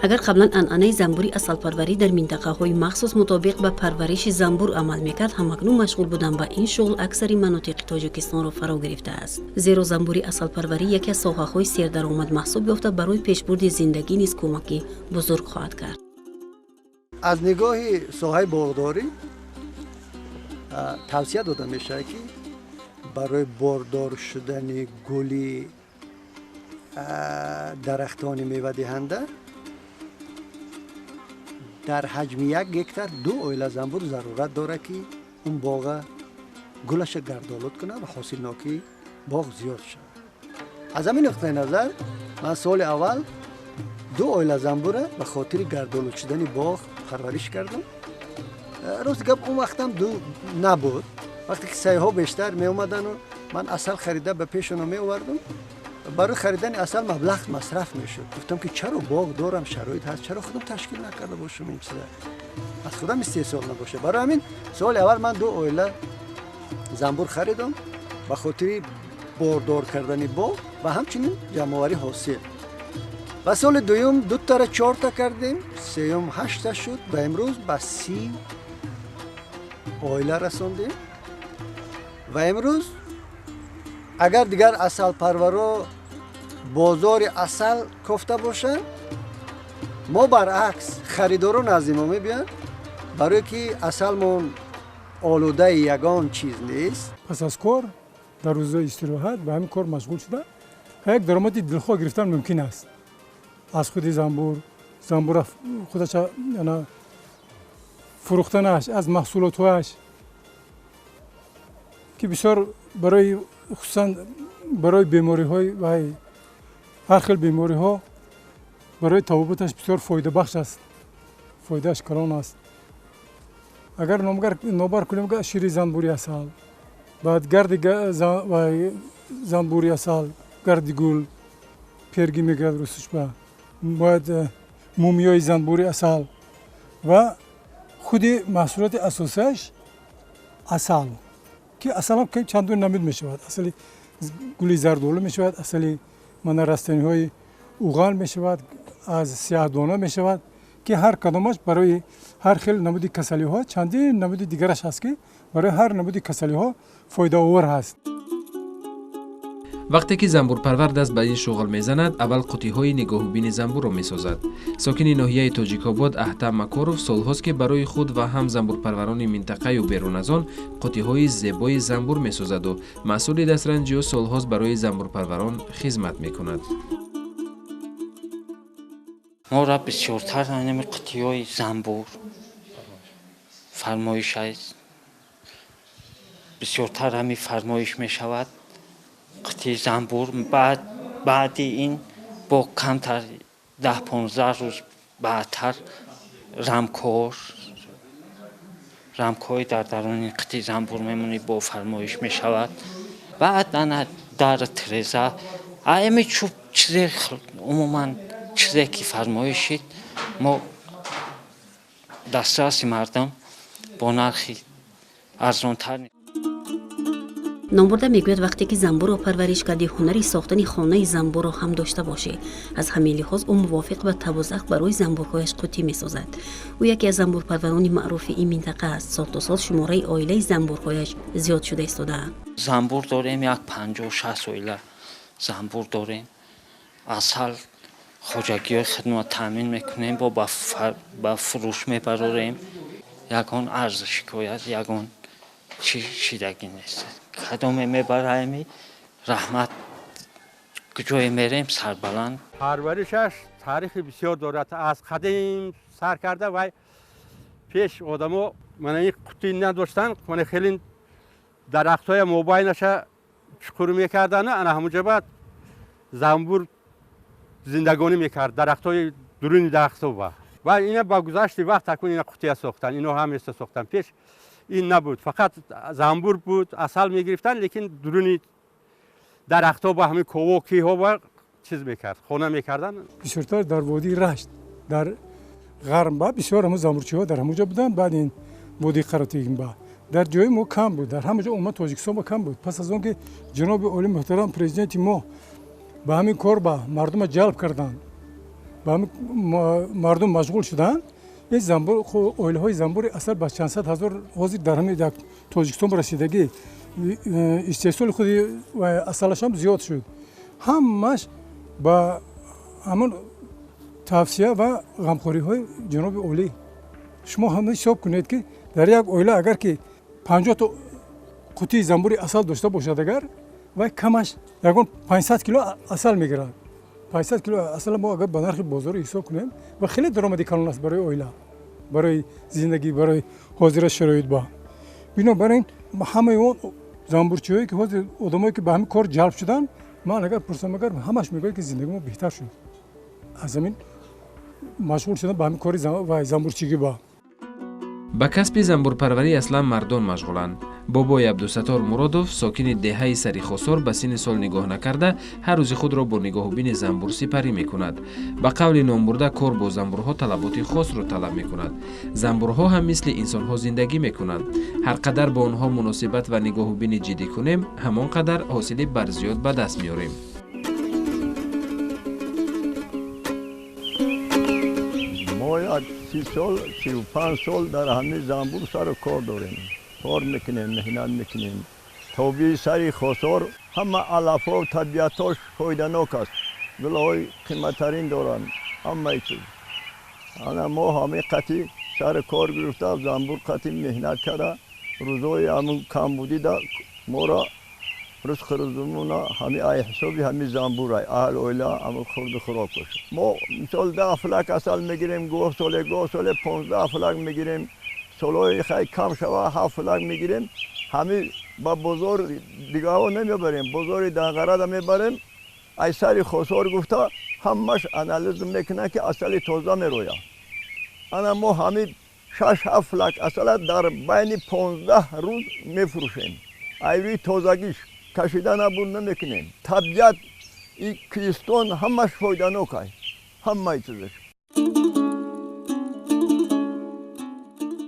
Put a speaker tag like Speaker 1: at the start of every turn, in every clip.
Speaker 1: اگر قبلا انعنه زنبوری اصل پروری در منطقه های مخصوص مطابق به پرورش زنبور عمل میکرد، همکنون مشغول بودن با این شغل اکثر مناطق تاجیکستان را فرا گرفته است. زیرا زنبوری اصل پروری یکی از ساحه های سردرآمد محسوب یافته، برای پیشبرد زندگی نیز کمکی بزرگ خواهد کرد.
Speaker 2: از نگاه ساحه باغداری توصیه داده میشه که برای باردار شدن گلی درختان میوه دهنده در حجم 1 هکتار 2 اویل زنبور ضرورت داره که اون باغ گلش گردآلود کنه و حاصلناکی باغ زیاد شد. از همین نقطه نظر من سال اول 2 اویل زنبور به خاطر گردآلود شدن باغ پرورش کردم. راست گپ اون وقتم دو نبود. وقتی که سیاها بیشتر می اومدن و من اصل خریده به پیش اونا می آوردم، برای خریدن اصل مبلغ مصرف میشد. گفتم که چرا باغ دارم، شرایط هست، چرا خودم تشکیل نکرده باشم این چیزا، از خودم استحصال نباشه. برای همین سال اول من 2 اویل زنبور خریدم به خاطر باردار کردن باغ و همچنین جمع‌آوری حاصل. و سال دوم 2 تا 4 تا کردیم، سوم 8 تا شد و امروز به 30 اویل رساندیم. و امروز اگر دیگر اصل پرورا بازار اصل کفته باشن، ما برعکس خریداران از ما میبین، برای که اصلمون آلوده یگان چیز نیست.
Speaker 3: پس از کار در روزهای استراحت به همین کار مشغول شده یک درآمد دلخواه گرفتن ممکن است. از خود زنبور خودش یعنی فروختنش، از محصولاتش که بسیار برای خصوصا برای بیماری های و هر خیل بیماری ها برای طبابتش بسیار فایده بخش است، فایدهش کلان است. اگر نوبر کنیم که شیر زنبوری اصل، بعد گرد زنبوری اصل، گرد گل پیرگی میگرد روستش، باید مومیای زنبوری اصل و خود محصولات اساسش اصل که اصلا هم چندون نمید می شود. اصلی گلی زردالو می شود، اصلی من رستنی های اوغال می شود، از سیاه دانه می شود که هر کدامش برای هر خیل نمودی کسلی ها چندین نمودی دیگرش هست که برای هر نمودی کسلی ها فایده آور هست.
Speaker 4: وقتی که زنبور پرور دست به این شغل میزند، اول قوطی های نگاه و بین زنبور را میسازد. ساکن ناحیه تاجیک‌آباد احتم مکاروف سالهاست که برای خود و هم زنبور پروران منطقه و بیرون از آن قوطی های زیبای زنبور میسازد و مسئول دسترنجی و سالهاست برای زنبور پروران خدمت میکند.
Speaker 5: ما را بسیارتر همین قوطی های زنبور فرمایش است. بسیارتر همین فرمایش می شود. قطعی زنبور بعد این با کمتر 10-15 روز بعدتر رمکوی در درون قطعی زنبور میمونی با فرمایش می شود. بعد در تریزه ایمی چوب چیزی عموما چیزی که فرمایشید ما دسترسی مردم با نرخی ارزانتر.
Speaker 1: نامبرده میگوید وقتی که زنبور را پرورش کردی، هنری ساختن خانه زنبور را هم داشته باشه. از همین لحاظ او موافق به تبازق برای زنبورهایش قوطی میسازد. او یکی از زنبور پروران معروف این منطقه است. سال تا سال شماره عائله زنبورهایش زیاد شده ایستاده.
Speaker 5: زنبور داریم یک 50-60 عائله زنبور داریم. اصل خوجگی های خدمات تامین میکنیم، با فروش میبریم. یکان ارزشی که یکان چیدگی نیست. خدمه میبریم، رحمت کجای میریم سربلند.
Speaker 6: پرورشش تاریخ بسیار دارد. از قدیم سر کرده و پیش آدمو من این قوطی نداشتن، من خیلی درختای موبایلش چقور میکردن انا همونجا بعد زنبور زندگانی میکرد درختای درون درختو و اینا با گذشت وقت تکون اینا قوطی ساختن اینا هم ساختن پیش این نبود فقط زنبور بود اصل میگرفتن لیکن درون درختها با همین کووکی ها و چیز میکرد خونه میکردن
Speaker 3: بسیارتر در وادی رشت در غرب با بسیار همه زنبورچی ها در همونجا بودن بعد این وادی قراتیگین با در جای ما کم بود در همونجا اومد تاجیکستان با کم بود پس از اون که جناب عالی محترم پرزیدنت ما با همین کار با مردم جلب کردن با همین مردم مشغول شدن این زنبور اویله های زنبور اصل با چند صد هزار حاضر در همین در تاجیکستان رسیدگی استحصال خودی و اصلش هم زیاد شد همش با همون توصیه و غمخوری های جناب عالی شما هم حساب کنید که در یک اویله اگر که 50 تا قوطی زنبوری اصل داشته باشد اگر و کمش یکون 500 کیلو اصل میگیرد 500 کیلو اصل ما اگر به نرخ بازار حساب کنیم و خیلی درآمدی کلان است برای اویله برای زندگی برای حاضر شرایط با بنابراین همه اون زنبورچی‌هایی که حاضر آدمایی که به همین کار جلب شدن من اگر پرسم اگر همش میگه که زندگی ما بهتر شد از همین مشغول شدن به همین کار زنبورچیگی
Speaker 4: ба касби занбурпарварӣ аслан мардон машғуланд. бобои абдусаттор муродов сокини деҳаи сари хосор ба синни сол нигоҳ накарда ҳар рӯзи худро бо нигоҳубини занбур сипарӣ мекунад. ба қавли номбурда кор бо занбурҳо талаботи хосро талаб мекунад. занбурҳо ҳам мисли инсонҳо зиндагӣ мекунанд. ҳар қадар бо онҳо муносибат ва нигоҳубинӣ ҷиддӣ кунем ҳамон қадар ҳосили барзиёд ба даст меорем.
Speaker 7: ما 30 سال 35 سال در همین زنبور سر کار داریم کار میکنیم مهنت میکنیم توبی سری خسار همه علفا و طبیعتاش فایده‌ناک است گل‌های قیمت‌ترین دارن همه چیز انا ما همه قطعی سر کار گرفته زنبور قطعی مهنت کرده روزای همون کم بودی دا ما را روز خروزمون همه ای حسابی همه زنبور های اهل اویلا همه خورد خوراک باشه ما مثال 10 فلک اصل میگیریم گوه سال 15 فلک میگیریم سالای خیلی کم شوه 7 فلک میگیریم همه با بازار دیگه ها نمیبریم بازار دنقره میبریم ای سری خسار گفته همش انالیز میکنه که اصل تازه میروید انا ما همه 6-7 فلک اصل در بین 15 روز میفروشیم ایوی تازگیش کشیدن نبود نمیکنیم طبیعت این کریستان همش فایده‌ناک است همه چیزش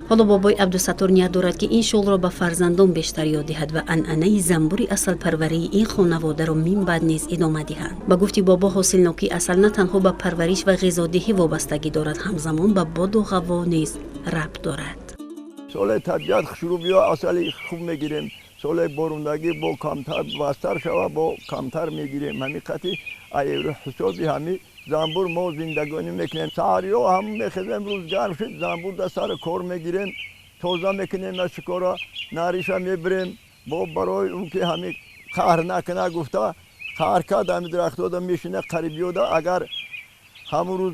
Speaker 1: حالا بابای عبدالستار نیت دارد که این شغل را به فرزندان بیشتر یاد دهد و عنعنه زنبوری اصل پروری این خانواده را من بعد نیز ادامه دهند. با گفتی بابا حاصلناکی اصل نه تنها به پرورش و غذادهی وابستگی دارد همزمان به باد و هوا نیز ربط دارد.
Speaker 7: سال طبیعت شروع بیا اصل خوب میگیریم سال باروندگی با کمتر وستر شوه با کمتر میگیریم حقیقتی ایرو حسابی همی زنبور ما زندگانی میکنیم سهریا هم میخیزیم روز گرم شد زنبور در سر کار میگیریم تازه میکنیم از شکارا نریشا میبریم با برای اون که همی خهر نکنه گفته خهر کرد همی درختو دا میشینه قریبیو دا اگر همون روز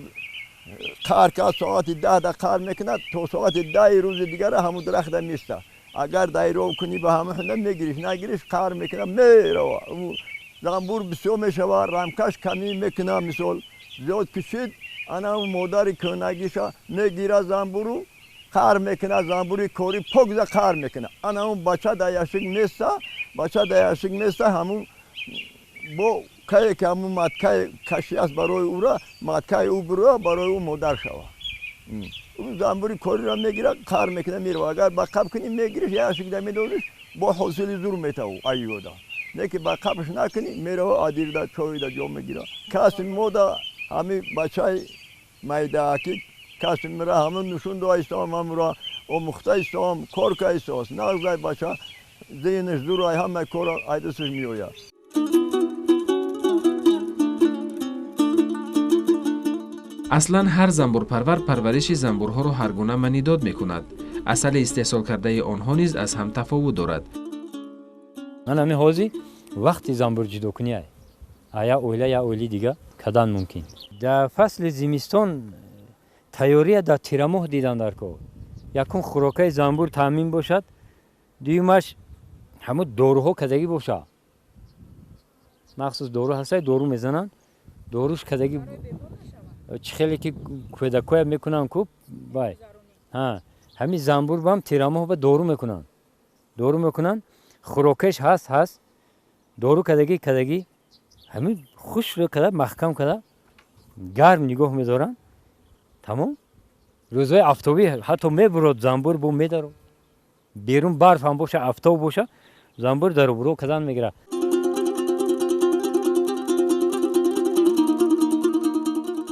Speaker 7: خهر کرد ساعت 10 دا خهر میکنه تا ساعت 10 روز دیگر همون درخت میسته اگر دایره کنی به همه خونه میگیریش نگیریش خهر میکنه میره زنبور بسیار میشوه رمکش کمی میکنه مثال زیاد کشید انا مادر کنگیشا میگیره زنبورو خهر میکنه زنبوری کوری پگزه خهر میکنه انا اون بچه دایشک میسته همون با که که همون مدکه کشی است برای او را مدکه او برای او مادر شوه اون زنبوری کوری را میگیره خهر میکنه میره اگر بقب کنی میگیریش یاشک ده میدوریش با حاصل زور میتاو ایودا نه که بقبش نکنی میره آدیر دا چوی دا جو میگیره کسی مودا همی بچه میده که کسی میره همون نشون دو ایستام همون و مخته ایستام کار که ایستاست نغزای بچه ذهنش دور های همه کار ایدستش میوید
Speaker 4: اصلا هر زنبورپرور پرورش زنبورها را هر گونه منیداد میکند. اصل استحصال کرده آنها نیز از هم تفاوت دارد.
Speaker 8: من همین حوزی وقتی زنبور جدا کنی یا اویله یا اویلی دیگه کدام ممکن. در فصل زمستان تیاری در تیرماه دیدن در که یکون خوراکای زنبور تامین باشد دویمش همون داروها کدایی باشه махсус дору ҳастай дору мезананд доруш кадаги чихеле ки кӯдакоя мекунанд кӯ бай ҳамин занбур бам тирамоҳ ба дору мекунанд хӯрокеш ҳаст дору кадаги ҳамин хушро када маҳкам када гарм нигоҳ медоранд тамом рӯзҳои афтобӣ ҳатто мебурад занбур бо медаро берун барф ҳам боша афтоб боша занбур даробуро кадан мегирад.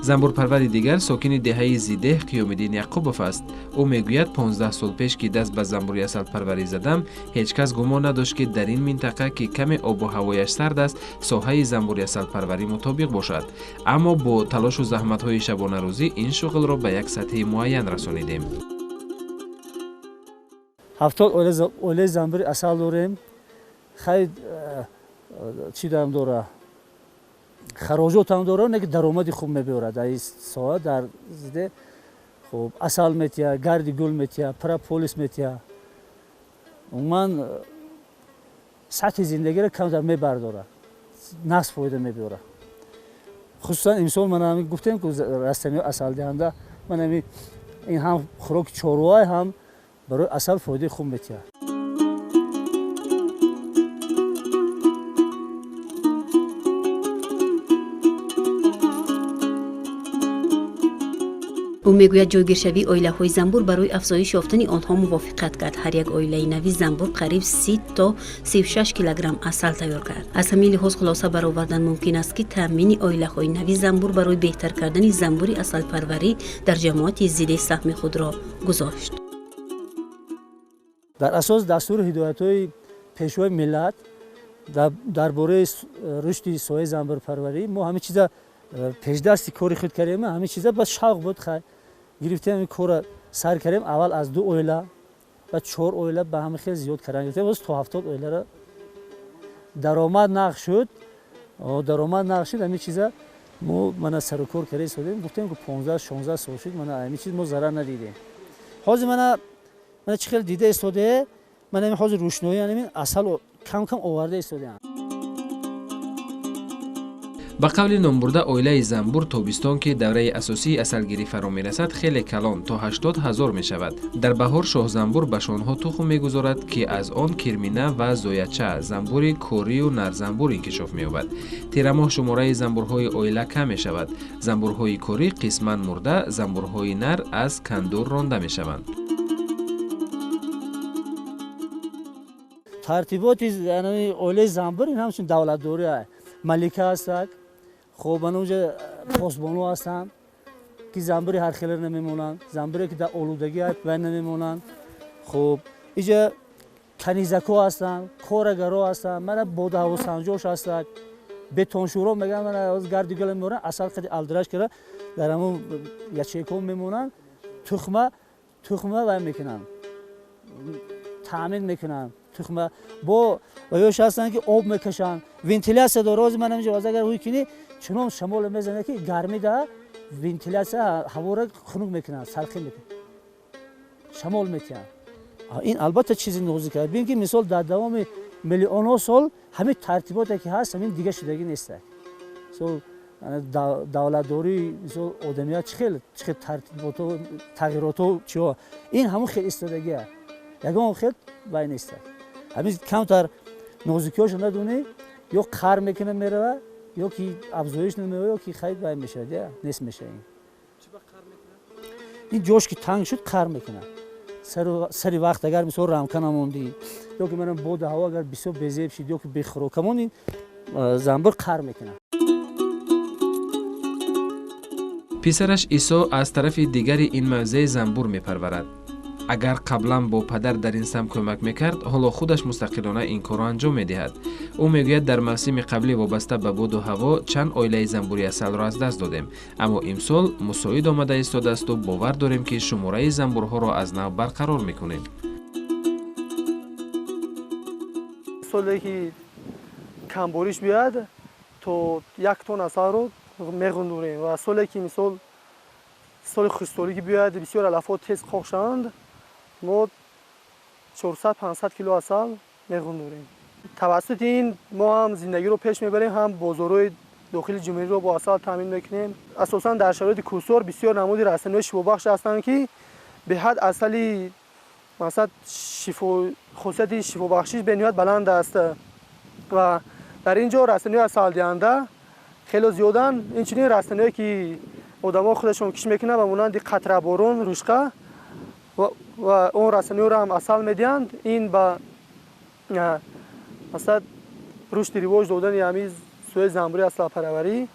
Speaker 4: занбурпарвари дигар сокини деҳаи Зидеҳ Қиёмиддин Яқубов аст. Ӯ мегӯяд 15 сол пеш ки даст ба занбури асалпарварӣ задам, ҳеҷ кас гумон надошт ки дар ин минтақа ки каме обу ҳавояш сард аст, соҳаи занбури асалпарварӣ мутобиқ бошад. Аммо бо талошу заҳматҳои шабонарӯзӣ ин шуғлро ба як сатҳи муайян расонидем.
Speaker 9: 70 оилаи занбури асал дорем. Хай чӣ дарам дора? хароҷот ҳам дора, не ки даромади хуб мебиёрад дар ин соҳа дар Зидеҳ. Хуб асал метиҳад, гарди гул метиҳад, прополис метиҳад. Умуман сатҳи зиндагиро камтар мебардорад, насб фоида мебиёрад. хусусан имсол ман ҳамин гуфтем ки растамиҳо асалдиҳанда ман ҳамин ин ҳам хӯроки чорвои ҳам барои асал фоидаи хуб метиҳад.
Speaker 1: ӯ мегӯяд ҷойгиршавии оилаҳои занбур барои афзоиш ёфтани онҳо мувофиқат кард. ҳар як оилаи нави занбур қариб 30 то 36 килограмм асал тайёр кард. аз ҳамин лиҳоз хулоса баровардан мумкин аст ки таъмини оилаҳои нави занбур барои беҳтар кардани занбури асалпарварӣ дар ҷамоати Зидеҳ саҳми худро гузошт.
Speaker 9: дар асос дастури ҳидоятҳои пешвои миллат дар бораи рушди соҳаи занбурпарварӣ мо ҳамин чиза пешдасти кори худ кардем. ҳамин чиза ба шавқ буд гирифтем ҳамин кора сар кардем. аввал аз 2 оила ба 4 оила ба ҳамин хел зиёд кардан гирифтем. то 70 оиларо даромад нақд шуд. ҳамин чиза мо мана сарукор карда истодем. гуфтем ки 15-16 сол шуд мана ҳамин чиз мо зарар надидем. ҳозир мана чӣ хел дида истоде. ман ҳамин ҳозир рӯшноӣ ҳамин асал кам оварда истодем.
Speaker 4: ба қавли номбурда оилаи занбур тобистон ки давраи асосии асалгирӣ фаро мерасад хеле калон то 80 000 мешавад. дар баҳор шоҳзанбур ба шонҳо тухм мегузорад ки аз он кирмина ва зояча, занбури корию нарзанбур инкишоф меёбад. тирамоҳ шумораи занбурҳои оила кам мешавад. занбурҳои корӣ қисман мурда, занбурҳои нар аз кандур ронда мешаванд.
Speaker 9: тартиботи оилаи занбур ин ҳамчун давлатдорӣ аст. малика ҳастак, хуб анҷа посбону ҳастанд ки занбури ҳархелер намемонанд, занбуре ки дар олудагӣ вай намемонанд. хуб инҷа канизако ҳастанд, корагаро ҳастанд, мана бодаҳавосанҷош ҳастак, бетоншӯро мегӯянд мана гарди гӯла меморанд, асал қади алдраш кара дар ҳамон ячейкҳо мемонанд. тухма вай мекунанд, таъмин мекунанд. тухма бо ваёш ҳастанд ки об мекашанд, вентилясия дора. ҳозир ман ҳаминҷо агар рӯй кунӣ чунон шамоле мезанад ки гармида вентилясия ҳаворо хунук мекунад, салқин мекунад, шамол метиҳад. ин албатта чизи нозик аст. бинем ки мисол дар давоми миллионҳо сол ҳамин тартиботе ки ҳаст ҳамин дига шудагӣ нест. давлатдории мисол одамият чӣ хел тартибото тағйиротҳо чиҳо ин ҳамон хел истодагӣ аст. ягон хел вай нест. ҳамин камтар нозикиҳошо надонӣ ё қар мекуна мерава ё ки афзоиш намеёбад ё ки хайд вай мешавад нест мешавад. ин ҷош ки танг шуд қар мекунад. сари вақт агар мисол рамка намондӣ ё ки мана боди ҳаво агар бисёр безеб шид ё ки бехӯрокамон ин занбур қар мекунад.
Speaker 4: писараш Исо аз тарафи дигари ин мавзеъ занбур мепарварад. агар қаблан бо падар дар ин сам кӯмак мекард, ҳоло худаш мустақилона ин корро анҷом медиҳад. ӯ мегӯяд дар мавсими қаблӣ вобаста ба боду ҳаво чанд оилаи занбури асалро аз даст додем, аммо имсол мусоид омада истодасту бовар дорем ки шумораи занбурҳоро аз нав барқарор мекунем.
Speaker 10: соле ки камбориш биёяд то 1 тонн асалро меғундурем ва соле ки мисол соли хушторӣ ки биёяд бисёр алафот тез қоқ шаванд мо 400-500 кило асал меғундурем. توسط این ما هم زندگی رو پیش میبریم، هم بازارهای داخل جمهوری رو با عسل تامین میکنیم. اساسا در شرایط کوسور بسیار نمودی رسانه‌های شفابخش هستند که به حد عسل مثلا خاصیت شفابخشیش به نسبت بلند است و در اینجا رسانه‌های عسل دهنده خیلی زیادن. این چنین رسانه‌ای که آدم‌ها خودشون کش میکنن و مانند قطره بارون، رشقه و اون رسانه‌ها رو هم عسل میدهند. این با مثلا رشد رواج دادن یامیز سوی زنبوری عسل پروری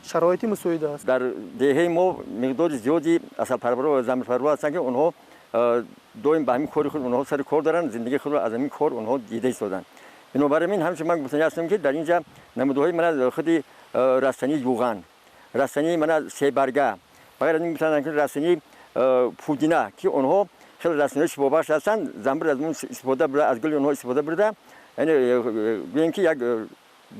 Speaker 10: شرایطی مساعد است.
Speaker 11: در دهه ما مقدار زیادی عسل پرور و زنبور پرور هستند که اونها دویم به همین کار خود اونها سر کار دارن، زندگی خود رو از همین کار اونها دیده ایستادن. بنابراین همچنین من گفتنی هستم که در اینجا نمودهای من از خود رستنی یوغان، رستنی من از سه برگه، بغیر از این میتونن که رستنی پودینه که اونها خیلی رستنی شفابخش هستند. زنبور از اون استفاده برده، از گل اونها استفاده برده، یعنی گوییم که یک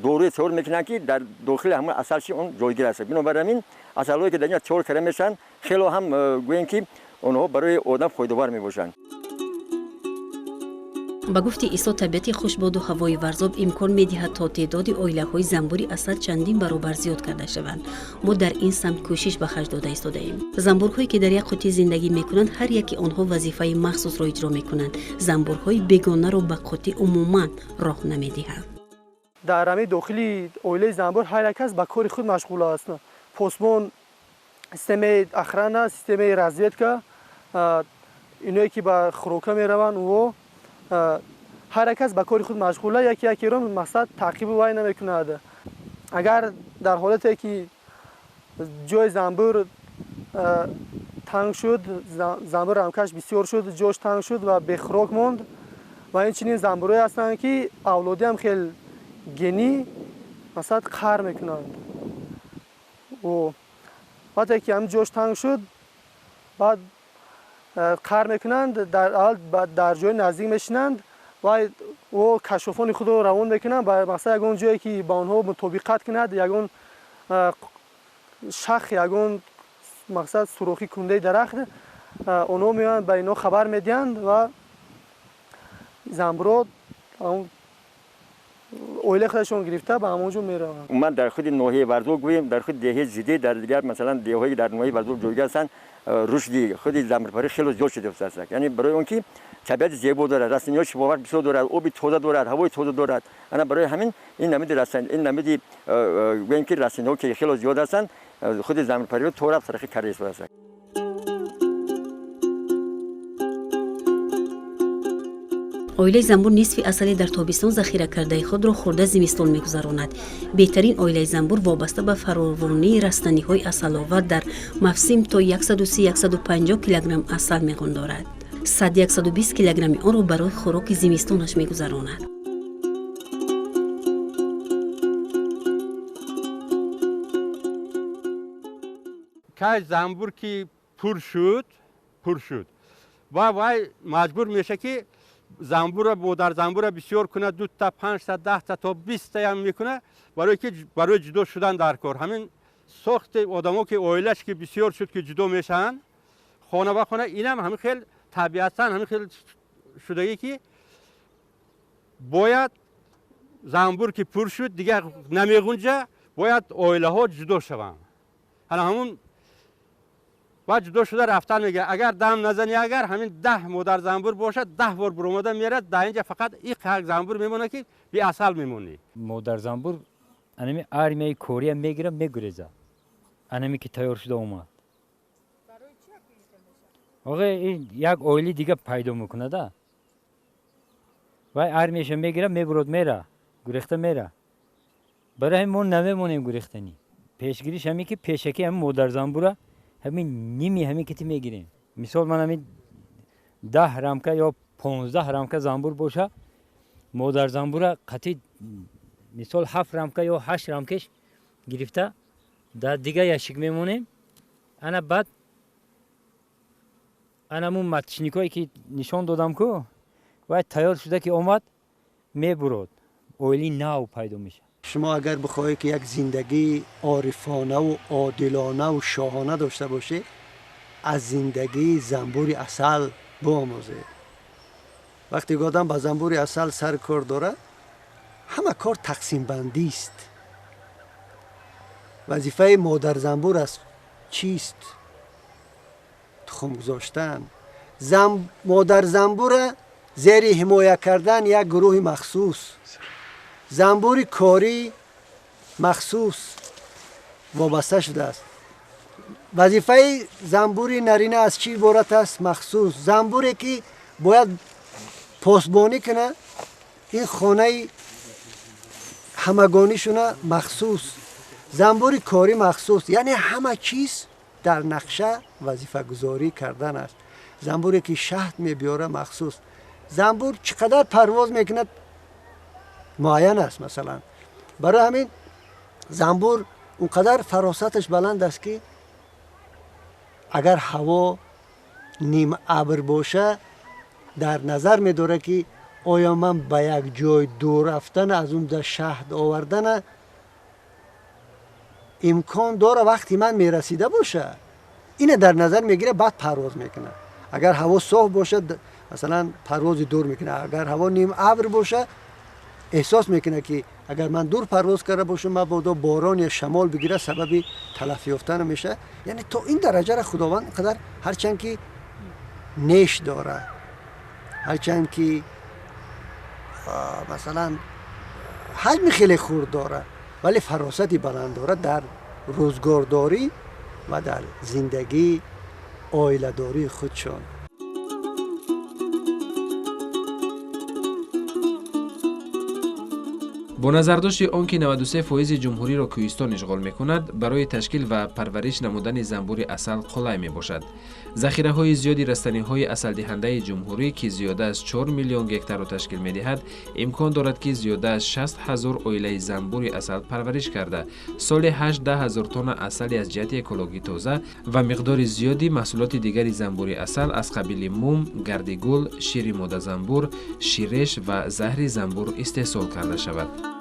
Speaker 11: دوره تور میکنن که در داخل همون عسلش اون جایگیر است. بنابراین عسلایی که در اینجا تور کرده میشن خیلی هم گوییم که اونها برای آدم فایده‌ور میباشند.
Speaker 1: با گفتی عیسی طبیعت خوشباد و هوای ورزاب امکان می‌دهد تا تعداد اویله‌های زنبوری عسل چندین برابر زیاد کرده شوند. ما در این سمت کوشش به خرج داده ایستاده‌ایم. زنبورهایی که در یک قوطی زندگی می‌کنند هر یکی آنها وظیفه مخصوص را اجرا می‌کنند. زنبورهای بیگانه را به قوطی عموماً راه نمی‌دهند.
Speaker 10: در همه داخلی اویله زنبور هر کس به کار خود مشغول است. پاسبان، سیستم اخرانه، سیستم رزیدک، اینایی که به خروکه میروند و هر کس به کار خود مشغوله، یکی رو مقصد تعقیب وای نمیکند. اگر در حالتی که جای زنبور تنگ شد، زنبور رمکش بسیار شد، جاش تنگ شد و به خوراک ماند و این چنین زنبورایی هستند که اولادی هم خیلی گنی مثلا قهر میکنند و وقتی که هم جاش تنگ شد بعد قهر میکنند، در جای نزدیک میشینند و کشافان خود رو روان میکنند به مثلا یگون جایی که با آنها مطابقت کند، یگون شاخ، یگون مقصد سوراخی کنده درخت، آنها میان به اینا خبر میدهند و زنبورا اویله خودشون گرفته به همونجا میروند.
Speaker 11: من در خود ناحیه ورزاب گویم، در خود دهه زیده، در دیگر مثلا دههایی در ناحیه ورزاب جایگاه هستند، رشدی خود زنبورپروری خیلی زیاد شده است. یعنی برای اون که طبیعت زیبا دارد، رستنی‌ها شفابخش بسیار دارد، آب تازه دارد، هوای تازه دارد. انا برای همین این نمود رستنی، این نمودی گویم که رستنی‌ها که خیلی زیاد هستند، خود زنبورپروری طور ترقی کرده است.
Speaker 1: اویله زنبور نصف عسل در تابستان ذخیره کرده خود را خورده زمستان می‌گذراند. بهترین اویله زنبور وابسته به فراوانی رستنی‌های عسل‌آور در موسم تا 130-150 کیلوگرم عسل می‌گذارد. 100-120 کیلوگرم آن را برای خوراک زمستانش می‌گذراند.
Speaker 6: که زنبور که پر شد و وای مجبور میشه که زنبور رو در زنبور بسیار کنه، 2 تا 5 تا 10 تا تا 20 تا هم میکنه برای جدا شدن در کار. همین ساخت آدمو که اویلش که بسیار شد که جدا میشن خانه به خانه، اینم همین خیلی طبیعتا همین خیلی شدگی که باید زنبور که پر شد دیگه نمیگنجه، باید اویله ها جدا شوند. حالا همون بعد جدا شده رفتن میگه اگر دم نزنی، اگر همین 10 مادر زنبور باشه 10 بار برآمده میره، در اینجا فقط این زنبور میمونه که بی اصل میمونی.
Speaker 8: مادر زنبور انمی آرمیای کوریا میگیره میگریزه، انمی که تیار شده اومد. آقا این یک اویلی دیگه پیدا میکنه ده و آرمیش میگیره میبرد میره، گریخته میره. برای همون نمیمونیم گریختنی. پیشگیریش همی که پیشکی هم مادر زنبوره همین نیمی همین کتی میگیریم. مثال من همین 10 رمکه یا 15 رمکه زنبور باشه، مادر زنبور قطعی مثال 7 رمکه یا 8 رمکش گرفته در دیگه یشک میمونیم. انا بعد انا مون متشنیکایی که نشان دادم که و تیار شده که اومد میبرد، اویلی نو پیدا میشه.
Speaker 2: شما اگر بخواهی که یک زندگی عارفانه و عادلانه و شاهانه داشته باشه، از زندگی زنبور عسل بیاموزه. وقتی آدم با زنبور عسل سر کار داره، همه کار تقسیم بندی است. وظیفه مادر زنبور است چیست؟ تخم گذاشتن. مادر زنبور زیر حمایت کردن یک گروه مخصوص، زنبور کاری مخصوص وابسته شده است. وظیفه زنبور نرینه از چی عبارت است؟ مخصوص. زنبوری که باید پاسبانی کنه این خانه همگانیشونه مخصوص. زنبور کاری مخصوص، یعنی همه چیز در نقشه وظیفه گذاری کردن است. زنبوری که شهد میبیاره مخصوص. زنبور چقدر پرواز میکنه معین است. مثلا برای همین زنبور اونقدر فراستش بلند است که اگر هوا نیم ابر باشه در نظر میداره که آیا من به یک جای دور رفتن از اون در شهد آوردن امکان داره وقتی من میرسیده باشه، اینه در نظر میگیره، بعد پرواز میکنه. اگر هوا صاف باشه مثلا پرواز دور میکنه، اگر هوا نیم ابر باشه احساس میکنه که اگر من دور پرواز کرده باشم مبادا باران یا شمال بگیره سبب تلف یافتن میشه. یعنی تا این درجه را خداوند قدر هرچند که نیش داره، هرچند که مثلا حجم خیلی خورد داره ولی فراستی بلند داره در روزگارداری و در زندگی عائله‌داری خودشان.
Speaker 4: با نظرداشت آنکه 93% جمهوری را کوهستان اشغال می‌کند، برای تشکیل و پرورش نمودن زنبور عسل قلای میباشد. ذخیره‌های زیادی رستنی‌های عسل دهنده جمهوری که زیاده از 4 میلیون گکتار را تشکیل می‌دهد، امکان دارد که زیاده از 60,000 عائله زنبور عسل پرورش کرده، سال 18,000 تن عسل از جهت اکولوژی تازه و مقدار زیادی محصولات دیگر زنبور عسل از قبیل موم، گردگل، شیر ماده زنبور، شیرش و زهر زنبور استحصال کرده شود.